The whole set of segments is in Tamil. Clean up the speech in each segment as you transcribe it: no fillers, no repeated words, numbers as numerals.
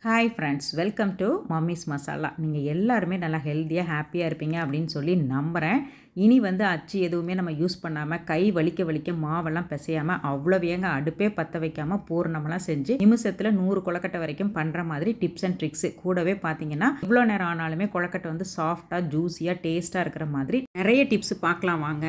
Hi friends, welcome to mummy's masala. நீங்கள் எல்லாருமே நல்லா ஹெல்த்தியாக ஹாப்பியாக இருப்பீங்க அப்படின்னு சொல்லி நம்புகிறேன். இனி அச்சு எதுவுமே நம்ம யூஸ் பண்ணாமல் கை வலிக்க வலிக்க மாவெல்லாம் பிசையாமல் அவ்வளோ வேங்க அடுப்பே பற்ற வைக்காமல் பூர்ணமெல்லாம் செஞ்சு நிமிஷத்தில் 100 கொழக்கட்டை வரைக்கும் பண்ணுற மாதிரி டிப்ஸ் அண்ட் ட்ரிக்ஸு கூடவே பார்த்தீங்கன்னா இவ்வளோ நேரம் ஆனாலுமே கொழக்கட்டை சாஃப்டாக ஜூஸியாக டேஸ்ட்டாக இருக்கிற மாதிரி நிறைய டிப்ஸ் பார்க்கலாம் வாங்க.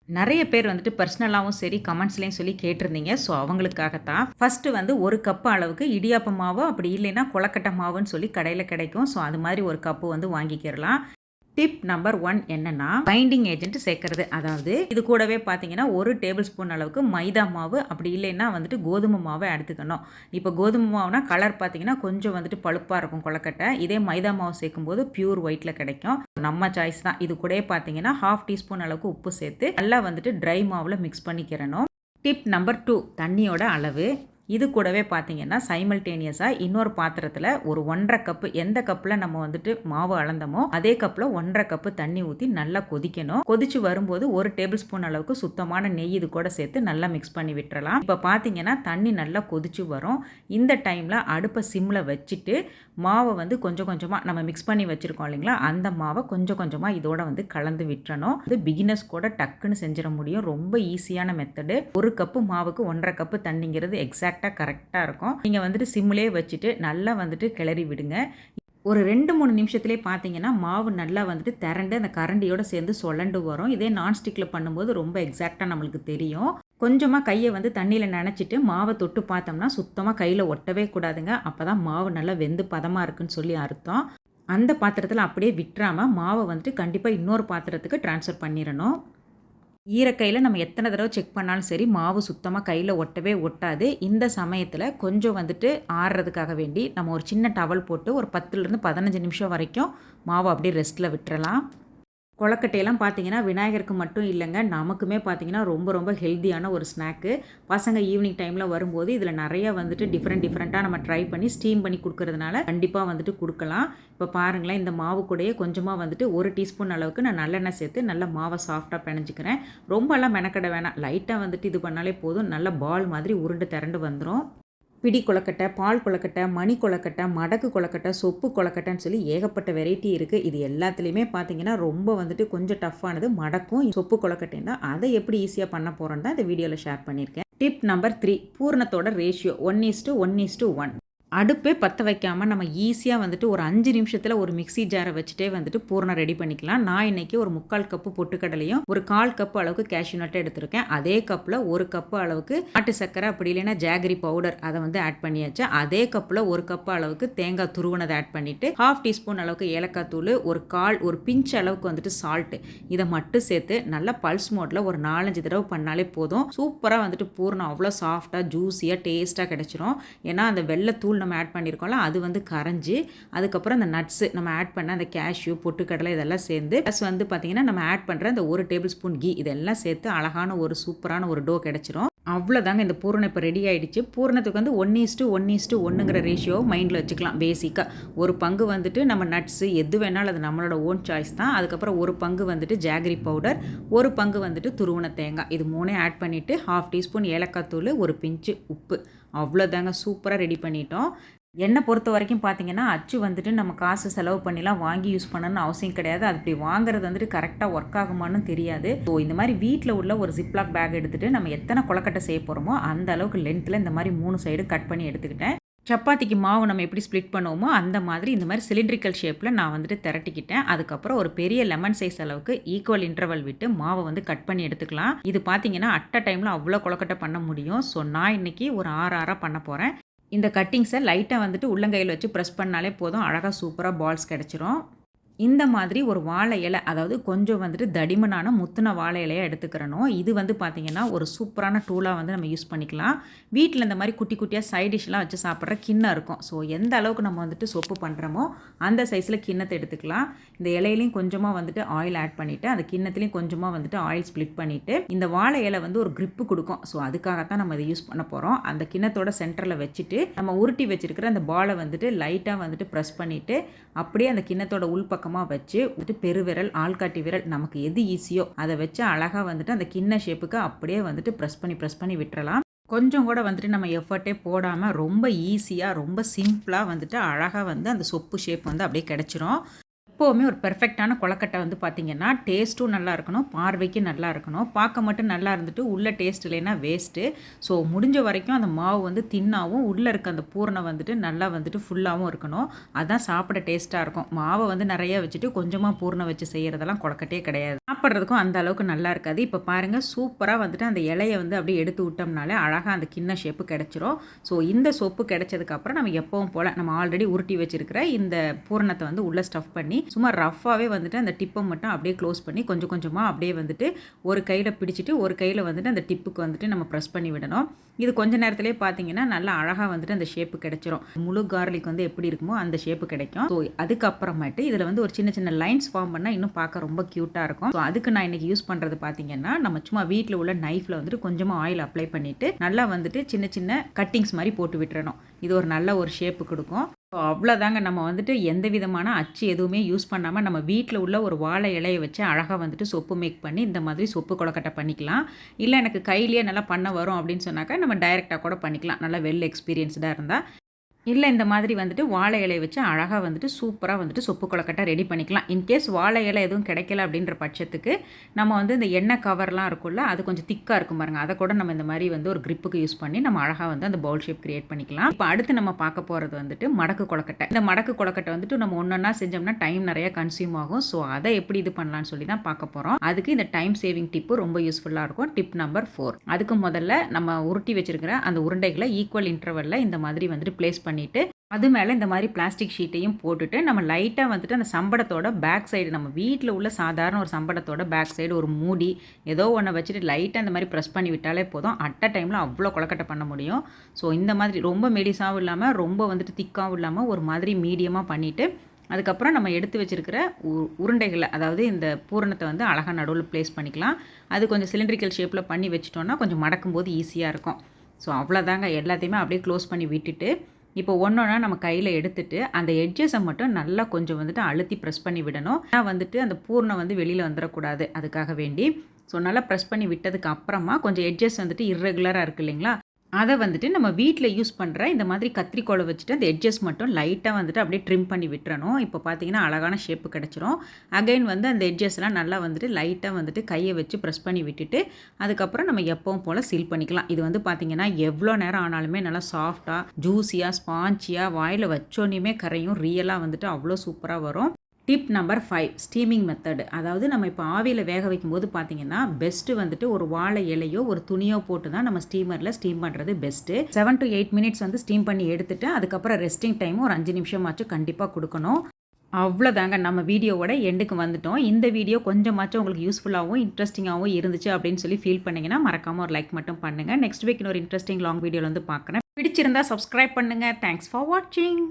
நிறைய பேர் பர்சனலாகவும் சரி கமெண்ட்ஸ்லேயும் சொல்லி கேட்டிருந்தீங்க. ஸோ அவங்களுக்காகத்தான் ஃபஸ்ட்டு ஒரு கப்பு அளவுக்கு இடியாப்ப மாவு, அப்படி இல்லைன்னா கொழக்கட்டை மாவுன்னு சொல்லி கடையில் கிடைக்கும். ஸோ அது மாதிரி ஒரு கப்பு வாங்கிக்கிறலாம். டிப் நம்பர் 1 என்னன்னா பைண்டிங் ஏஜென்ட் சேர்க்கறது. அதாவது இது கூடவே பார்த்தீங்கன்னா 1 டேபிள் ஸ்பூன் அளவுக்கு மைதா மாவு, அப்படி இல்லைன்னா கோதுமை மாவை எடுத்துக்கணும். இப்போ கோதுமை மாவுனா கலர் பார்த்தீங்கன்னா கொஞ்சம் பழுப்பாக இருக்கும் கொழக்கட்டை. இதே மைதா மாவு சேர்க்கும்போது பியூர் ஒயிட்டில் கிடைக்கும். நம்ம சாய்ஸ் தான். இது கூடவே பார்த்தீங்கன்னா 1/2 டீஸ்பூன் அளவுக்கு உப்பு சேர்த்து நல்லா ட்ரை மாவில் மிக்ஸ் பண்ணிக்கிறணும். டிப் நம்பர் 2 தண்ணியோட அளவு. இது கூடவே பார்த்தீங்கன்னா சைமல்டேனியஸாக இன்னொரு பாத்திரத்தில் ஒரு 1.5 கப்பு, எந்த கப்பில் நம்ம மாவு அளந்தமோ அதே கப்பில் 1.5 கப்பு தண்ணி ஊற்றி நல்லா கொதிக்கணும். கொதிச்சு வரும்போது 1 டேபிள் ஸ்பூன் அளவுக்கு சுத்தமான நெய் இது கூட சேர்த்து நல்லா மிக்ஸ் பண்ணி விட்டுறலாம். இப்போ பார்த்தீங்கன்னா தண்ணி நல்லா கொதிச்சு வரும். இந்த டைமில் அடுப்பை சிம்மில் வச்சுட்டு மாவை கொஞ்சம் கொஞ்சமாக நம்ம மிக்ஸ் பண்ணி வச்சுருக்கோம் இல்லைங்களா, அந்த மாவை கொஞ்சம் கொஞ்சமாக இதோட கலந்து விட்டுறணும். இது பிகினர்ஸ் கூட டக்குன்னு செஞ்சிட முடியும். ரொம்ப ஈஸியான மெத்தடு. 1 கப்பு மாவுக்கு 1.5 கப்பு தண்ணிங்கிறது எக்ஸாக்டாக கரெக்டாக இருக்கும். நீங்கள் சிம்மிலே வச்சுட்டு நல்லா கிளறி விடுங்க. ஒரு 2-3 நிமிஷத்துலேயே பார்த்தீங்கன்னா மாவு நல்லா திரண்டு அந்த கரண்டியோடு சேர்ந்து சொலண்டு வரும். இதே நான்ஸ்டிக்கில் பண்ணும்போது ரொம்ப எக்ஸாக்டாக நம்மளுக்கு தெரியும். கொஞ்சமாக கையை தண்ணியில் நனைச்சிட்டு மாவை தொட்டு பார்த்தோம்னா சுத்தமாக கையில் ஒட்டவே கூடாதுங்க. அப்போ தான் மாவு நல்லா வெந்து பதமாக இருக்குன்னு சொல்லி அர்த்தம். அந்த பாத்திரத்தில் அப்படியே விட்டுறாமல் மாவை கண்டிப்பாக இன்னொரு பாத்திரத்துக்கு ட்ரான்ஸ்ஃபர் பண்ணிடணும். ஈரக்கையில் நம்ம எத்தனை தடவை செக் பண்ணாலும் சரி மாவு சுத்தமாக கையில் ஒட்டவே ஒட்டாது. இந்த சமயத்தில் கொஞ்சம் ஆறுறதுக்காக வேண்டி நம்ம ஒரு சின்ன டவல் போட்டு ஒரு 10லேருந்து 15 நிமிஷம் வரைக்கும் மாவு அப்படியே ரெஸ்ட்டில் விட்டுறலாம். கொழக்கட்டையெல்லாம் பார்த்தீங்கன்னா விநாயகருக்கு மட்டும் இல்லைங்க, நமக்குமே பார்த்தீங்கன்னா ரொம்ப ரொம்ப ஹெல்த்தியான ஒரு ஸ்நாக்கு. பசங்க ஈவினிங் டைமில் வரும்போது இதில் நிறையா டிஃப்ரெண்ட்டாக நம்ம ட்ரை பண்ணி ஸ்டீம் பண்ணி கொடுக்கறதுனால கண்டிப்பாக கொடுக்கலாம். இப்போ பாருங்களேன், இந்த மாவு கூடயே கொஞ்சமாக 1 டீஸ்பூன் அளவுக்கு நான் நல்லெண்ணெய் சேர்த்து நல்லா மாவை சாஃப்டாக பிணைஞ்சிக்கிறேன். ரொம்பலாம் மெனக்கட வேணாம், லைட்டாக இது பண்ணாலே போதும். நல்ல பால் மாதிரி உருண்டு திரண்டு வந்துடும். பிடி கொழக்கட்டை, பால் கொழக்கட்டை, மணி கொழக்கட்டை, மடக்கு கொழக்கட்டை, சொப்பு கொழக்கட்டைன்னு சொல்லி ஏகப்பட்ட வெரைட்டி இருக்குது. இது எல்லாத்துலேயுமே பார்த்தீங்கன்னா ரொம்ப கொஞ்சம் டஃப்பானது மடக்கும் சொப்பு கொழக்கட்டையும் தான். அதை எப்படி ஈஸியாக பண்ண போகிறோன்னு தான் இந்த வீடியோவில் ஷேர் பண்ணியிருக்கேன். டிப் நம்பர் 3 பூரணத்தோட ரேஷியோ 1:1:1. அடுப்பே பற்ற வைக்காமல் நம்ம ஈஸியாக ஒரு 5 நிமிஷத்தில் ஒரு மிக்ஸி ஜாரை வச்சுட்டே பூரணம் ரெடி பண்ணிக்கலாம். நான் இன்றைக்கி ஒரு 3/4 கப்பு பொட்டுக்கடலையும் ஒரு 1/4 கப்பு அளவுக்கு கேஷ்யூ நட்டை எடுத்திருக்கேன். அதே கப்பில் 1 கப்பு அளவுக்கு நாட்டு சர்க்கரை, அப்படி இல்லைன்னா ஜாகரி பவுடர் அதை ஆட் பண்ணியாச்சு. அதே கப்பில் 1 கப்பு அளவுக்கு தேங்காய் துருவனதை ஆட் பண்ணிவிட்டு 1/2 டீஸ்பூன் அளவுக்கு ஏலக்காய் தூள், ஒரு பிஞ்ச் அளவுக்கு சால்ட்டு, இதை மட்டும் சேர்த்து நல்லா பல்ஸ் மோட்டில் ஒரு 4-5 தடவை பண்ணாலே போதும். சூப்பராக பூரணம் அவ்வளோ சாஃப்டாக ஜூஸியாக டேஸ்ட்டாக கிடச்சிரும். ஏன்னா அந்த வெள்ளத்தூள் நம்ம ஆட் பண்ணியிருக்கோம்ல, அது கரைஞ்சி அதுக்கப்புறம் அந்த நட்ஸு நம்ம ஆட் பண்ண அந்த கேஷ்யூ, பொட்டுக்கடலை இதெல்லாம் சேர்ந்து ப்ளஸ் பார்த்தீங்கன்னா நம்ம ஆட் பண்ணுற அந்த 1 டேபிள் ஸ்பூன் கீ இதெல்லாம் சேர்த்து அழகான ஒரு சூப்பரான ஒரு டோ கிடச்சிரும். அவ்வளோதாங்க, இந்த பூரணம் இப்போ ரெடி ஆகிடுச்சு. பூரணத்துக்கு 1:1:1ங்கிற ரேஷியோ மைண்டில் வச்சுக்கலாம். பேசிக்காக ஒரு பங்கு நம்ம நட்ஸு எது வேணாலும் அது நம்மளோட ஓன் சாய்ஸ் தான். அதுக்கப்புறம் ஒரு பங்கு ஜாகரி பவுடர், ஒரு பங்கு துருவன தேங்காய், இது 3 ஆட் பண்ணிவிட்டு 1/2 டீஸ்பூன் ஏலக்காய் தூள், ஒரு பிஞ்சு உப்பு, அவ்வளோதாங்க. சூப்பராக ரெடி பண்ணிட்டோம். என்னை பொறுத்த வரைக்கும் பார்த்தீங்கன்னா அச்சு நம்ம காசு செலவு பண்ணிலாம் வாங்கி யூஸ் பண்ணணும்னு அவசியம் கிடையாது. அது இப்படி வாங்குறது கரெக்டாக ஒர்க் ஆகுமான்னு தெரியாது. ஸோ இந்த மாதிரி வீட்டில் உள்ள ஒரு ஜிப்லாக் பேக் எடுத்துகிட்டு நம்ம எத்தனை கொழக்கட்டை செய்ய போகிறோமோ அந்த அளவுக்கு லென்த்தில் இந்த மாதிரி 3 சைடு கட் பண்ணி எடுத்துக்கிட்டேன். சப்பாத்திக்கு மாவு நம்ம எப்படி ஸ்ப்ளிட் பண்ணுவோமோ அந்த மாதிரி இந்த மாதிரி சிலிண்ட்ரிக்கல் ஷேப்பில் நான் திரட்டிக்கிட்டேன். அதுக்கப்புறம் ஒரு பெரிய லெமன் சைஸ் அளவுக்கு ஈக்குவல் இன்டர்வல் விட்டு மாவை கட் பண்ணி எடுத்துக்கலாம். இது பார்த்தீங்கன்னா அட் அ டைமில் அவ்வளோ கொழக்கட்டை பண்ண முடியும். ஸோ நான் இன்றைக்கி ஒரு 6 பண்ண போகிறேன். இந்த கட்டிங்ஸை லைட்டாக உள்ளங்கையில் வச்சு ப்ரெஸ் பண்ணாலே போதும், அழகாக சூப்பராக பால்ஸ் கிடச்சிரும். இந்த மாதிரி ஒரு வாழை இலை, அதாவது கொஞ்சம் தடிமனான முத்துன வாழை இலையை எடுத்துக்கிறணும். இது பார்த்தீங்கன்னா ஒரு சூப்பரான டூலாக நம்ம யூஸ் பண்ணிக்கலாம். வீட்டில் இந்த மாதிரி குட்டி குட்டியாக சைட் டிஷ்லாம் வச்சு சாப்பிட்ற கிண்ணம் இருக்கும். ஸோ எந்த அளவுக்கு நம்ம சொப்பு பண்ணுறோமோ அந்த சைஸில் கிண்ணத்தை எடுத்துக்கலாம். இந்த இலையிலையும் கொஞ்சமாக ஆயில் ஆட் பண்ணிவிட்டு அந்த கிண்ணத்துலேயும் கொஞ்சமாக ஆயில் ஸ்ப்ளிட் பண்ணிவிட்டு இந்த வாழை இலை ஒரு grip கொடுக்கும். ஸோ அதுக்காகத்தான் நம்ம இதை யூஸ் பண்ண போகிறோம். அந்த கிண்ணத்தோட சென்டரில் வச்சுட்டு நம்ம உருட்டி வச்சுருக்கிற அந்த பாலை லைட்டாக ப்ரெஸ் பண்ணிவிட்டு அப்படியே அந்த கிண்ணத்தோட உள்பக்கம் வச்சு பெருவிரல், ஆள்காட்டி விரல் நமக்கு எது ஈஸியோ அதை வச்சு அழகாக அந்த கிண்ண ஷேப்புக்கு அப்படியே ப்ரெஸ் பண்ணி விட்டுறலாம். கொஞ்சம் கூட வந்துட்டு நம்ம எஃபர்ட்டே போடாமல் ரொம்ப ஈஸியாக ரொம்ப சிம்பிளாக வந்துட்டு அழகாக வந்து அந்த சொப்பு ஷேப் வந்து அப்படியே கிடச்சிரும். எப்போவுமே ஒரு பெர்ஃபெக்ட்டான கொழக்கட்டை வந்து பார்த்திங்கன்னா, டேஸ்ட்டும் நல்லா இருக்கணும், பார்வைக்கு நல்லா இருக்கணும். பார்க்க மட்டும் நல்லா இருந்துட்டு, உள்ள டேஸ்ட் இல்லைன்னா வேஸ்ட்டு. ஸோ முடிஞ்ச வரைக்கும் அந்த மாவு வந்து தின்னாவும், உள்ளே இருக்க அந்த பூரணம் வந்துட்டு நல்லா வந்துட்டு ஃபுல்லாவும் இருக்கணும். அதான் சாப்பிட டேஸ்ட்டாக இருக்கும். மாவை வந்து நிறையா வச்சுட்டு, கொஞ்சமாக பூரணம் வச்சு செய்கிறதெல்லாம் கொழக்கட்டையே கிடையாது. சாப்பிட்றதுக்கும் அந்த அளவுக்கு நல்லா இருக்காது. இப்போ பாருங்கள், சூப்பராக வந்துட்டு அந்த இலைய வந்து அப்படியே எடுத்து விட்டோம்னாலே அழகாக அந்த கிண்ண ஷேப்பு கிடச்சிரும். ஸோ இந்த சொப்பு கிடைச்சதுக்கப்புறம் நம்ம எப்பவும் போல் நம்ம ஆல்ரெடி உருட்டி வச்சிருக்கிற இந்த பூரணத்தை வந்து உள்ளே ஸ்டஃப் பண்ணி சும்மா ரஃப்பாகவே வந்துட்டு அந்த டிப்பை மட்டும் அப்படியே க்ளோஸ் பண்ணி கொஞ்சம் கொஞ்சமாக அப்படியே வந்துட்டு ஒரு கையில் பிடிச்சிட்டு ஒரு கையில் வந்துட்டு அந்த டிப்புக்கு வந்துட்டு நம்ம ப்ரெஸ் பண்ணி விடணும். இது கொஞ்ச நேரத்திலே பார்த்தீங்கன்னா நல்லா அழகாக வந்துட்டு அந்த ஷேப்பு கிடைச்சிரும். முழு கார்லிக் வந்து எப்படி இருக்குமோ அந்த ஷேப்பு கிடைக்கும். ஸோ அதுக்கப்புறமேட்டு இதில் வந்து ஒரு சின்ன சின்ன லைன்ஸ் ஃபார்ம் பண்ணால் இன்னும் பார்க்க ரொம்ப க்யூட்டாக இருக்கும். ஸோ அதுக்கு நான் இன்றைக்கி யூஸ் பண்ணுறது பார்த்தீங்கன்னா, நம்ம சும்மா வீட்டில் உள்ள நைஃப்பில் வந்துட்டு கொஞ்சமாக ஆயில் அப்ளை பண்ணிவிட்டு நல்லா வந்துட்டு சின்ன சின்ன கட்டிங்ஸ் மாதிரி போட்டு விட்டுறணும். இது ஒரு நல்ல ஒரு ஷேப்பு கொடுக்கும். ஸோ அவ்வளோதாங்க. நம்ம வந்துட்டு எந்த விதமான அச்சு எதுவுமே யூஸ் பண்ணாமல் நம்ம வீட்டில் உள்ள ஒரு வாழை இலையை வச்சு அழகாக வந்துட்டு சொப்பு மேக் பண்ணி இந்த மாதிரி சொப்பு கொழக்கட்டை பண்ணிக்கலாம். இல்லை எனக்கு கையிலேயே நல்லா பண்ண வரும் அப்படின்னு சொன்னாக்கா நம்ம டைரெக்டாக கூட பண்ணிக்கலாம், நல்லா வெல் எக்ஸ்பீரியன்ஸ்டாக இருந்தால். இல்லை இந்த மாதிரி வந்துட்டு வாழை இலையை வச்சு அழகாக வந்துட்டு சூப்பராக வந்துட்டு சொப்பு கொழக்கட்டை ரெடி பண்ணிக்கலாம். இன்கேஸ் வாழை இலை எதுவும் கிடைக்கல அப்படின்ற பட்சத்துக்கு நம்ம வந்து இந்த எண்ணெய் கவர்லாம் இருக்கும்ல, அது கொஞ்சம் திக்காக இருக்கும் பாருங்கள், அதை கூட நம்ம இந்த மாதிரி வந்து ஒரு கிரிப்புக்கு யூஸ் பண்ணி நம்ம அழகாக வந்து அந்த பவுல் ஷேப் கிரியேட் பண்ணிக்கலாம். இப்போ அடுத்து நம்ம பார்க்க போகிறது வந்துட்டு மடக்கு கொழக்கட்டை. இந்த மடக்கு கொழக்கட்டை வந்துட்டு நம்ம ஒன்றா செஞ்சோம்னா டைம் நிறைய கன்சியூம் ஆகும். ஸோ அதை எப்படி இது பண்ணலான்னு சொல்லி தான் பார்க்க போகிறோம். அதுக்கு இந்த டைம் சேவிங் டிப்பு ரொம்ப யூஸ்ஃபுல்லாக இருக்கும். Tip number 4. அதுக்கு முதல்ல நம்ம உருட்டி வச்சிருக்கிற அந்த உருண்டைகளை ஈக்குவல் இன்டர்வலில் இந்த மாதிரி வந்துட்டு பிளேஸ் பண்ணிவிட்டு அது மேலே இந்த மாதிரி பிளாஸ்டிக் ஷீட்டையும் போட்டுட்டு நம்ம லைட்டாக வந்துட்டு அந்த சம்படத்தோட பேக் சைடு, நம்ம வீட்டில் உள்ள சாதாரண ஒரு சம்படத்தோட பேக் சைடு ஒரு மூடி ஏதோ ஒன்று வச்சுட்டு லைட்டாக இந்த மாதிரி ப்ரெஸ் பண்ணி விட்டாலே போதும். அட் அ டைமில் அவ்வளோ கொழக்கட்டை பண்ண முடியும். ஸோ இந்த மாதிரி ரொம்ப மெலிசாகவும் இல்லாமல் ரொம்ப வந்துட்டு திக்காகவும் இல்லாமல் ஒரு மாதிரி மீடியமாக பண்ணிவிட்டு அதுக்கப்புறம் நம்ம எடுத்து வச்சுருக்கிற உருண்டைகளை, அதாவது இந்த பூரணத்தை வந்து அழகாக நடுவில் ப்ளேஸ் பண்ணிக்கலாம். அது கொஞ்சம் சிலிண்ட்ரிக்கல் ஷேப்பில் பண்ணி வச்சிட்டோன்னா கொஞ்சம் மடக்கும்போது ஈஸியாக இருக்கும். ஸோ அவ்வளோதாங்க. எல்லாத்தையுமே அப்படியே க்ளோஸ் பண்ணி விட்டுட்டு இப்போ ஒன்றொன்னா நம்ம கையில் எடுத்துட்டு அந்த எட்ஜஸை மட்டும் நல்லா கொஞ்சம் வந்துட்டு அழுத்தி ப்ரெஸ் பண்ணி விடணும். ஆனால் வந்துட்டு அந்த பூர்ணம் வந்து வெளியில் வந்துடக்கூடாது, அதுக்காக வேண்டி. ஸோ நல்லா ப்ரெஸ் பண்ணி விட்டதுக்கு அப்புறமா கொஞ்சம் எட்ஜஸ் வந்துட்டு இர்ரெகுலராக இருக்குது இல்லைங்களா, அதை வந்துட்டு நம்ம வீட்டில் யூஸ் பண்ணுற இந்த மாதிரி கத்திரிக்கோலை வச்சுட்டு அந்த எட்ஜஸ் மட்டும் லைட்டாக வந்துட்டு அப்படியே ட்ரிம் பண்ணி விட்டுறணும். இப்போ பார்த்தீங்கன்னா அழகான ஷேப்பு கிடச்சிரும். அகைன் வந்து அந்த எட்ஜஸ்லாம் நல்லா வந்துட்டு லைட்டாக வந்துட்டு கையை வச்சு ப்ரெஸ் பண்ணி விட்டுட்டு அதுக்கப்புறம் நம்ம எப்பவும் போல் சீல் பண்ணிக்கலாம். இது வந்து பார்த்திங்கன்னா எவ்வளோ நேரம் ஆனாலுமே நல்லா சாஃப்டாக ஜூஸியாக ஸ்பான்ச்சியாக வாயில் வச்சோன்னையுமே கரையும், ரியலாக வந்துட்டு அவ்வளோ சூப்பராக வரும். Tip number 5, steaming method. அதாவது நம்ம இப்போ ஆவியில் வேக வைக்கும்போது பார்த்தீங்கன்னா பெஸ்ட்டு வந்துட்டு ஒரு வாழை இலையோ ஒரு துணியோ போட்டு தான் நம்ம ஸ்டீமரில் ஸ்டீம் பண்ணுறது பெஸ்ட்டு. 7 to 8 மினிட்ஸ் வந்து ஸ்டீம் பண்ணி எடுத்துட்டு அதுக்கப்புறம் ரெஸ்டிங் டைமும் ஒரு 5 நிமிஷமாச்சும் கண்டிப்பாக கொடுக்கணும். அவ்வளோதாங்க, நம்ம வீடியோவோட எண்டுக்கு வந்துட்டோம். இந்த வீடியோ கொஞ்சமாச்சும் உங்களுக்கு யூஸ்ஃபுல்லாகவும் இன்ட்ரெஸ்டிங்காகவும் இருந்துச்சு அப்படின்னு சொல்லி ஃபீல் பண்ணிங்கன்னா மறக்காமல் ஒரு லைக் மட்டும் பண்ணுங்கள். நெக்ஸ்ட் வீக் இன்னொரு இன்ட்ரெஸ்டிங் லாங் வீடியோவில் வந்து பார்க்குறேன். பிடிச்சிருந்தா சப்ஸ்கிரைப் பண்ணுங்கள். தேங்க்ஸ் ஃபார் வாட்சிங்.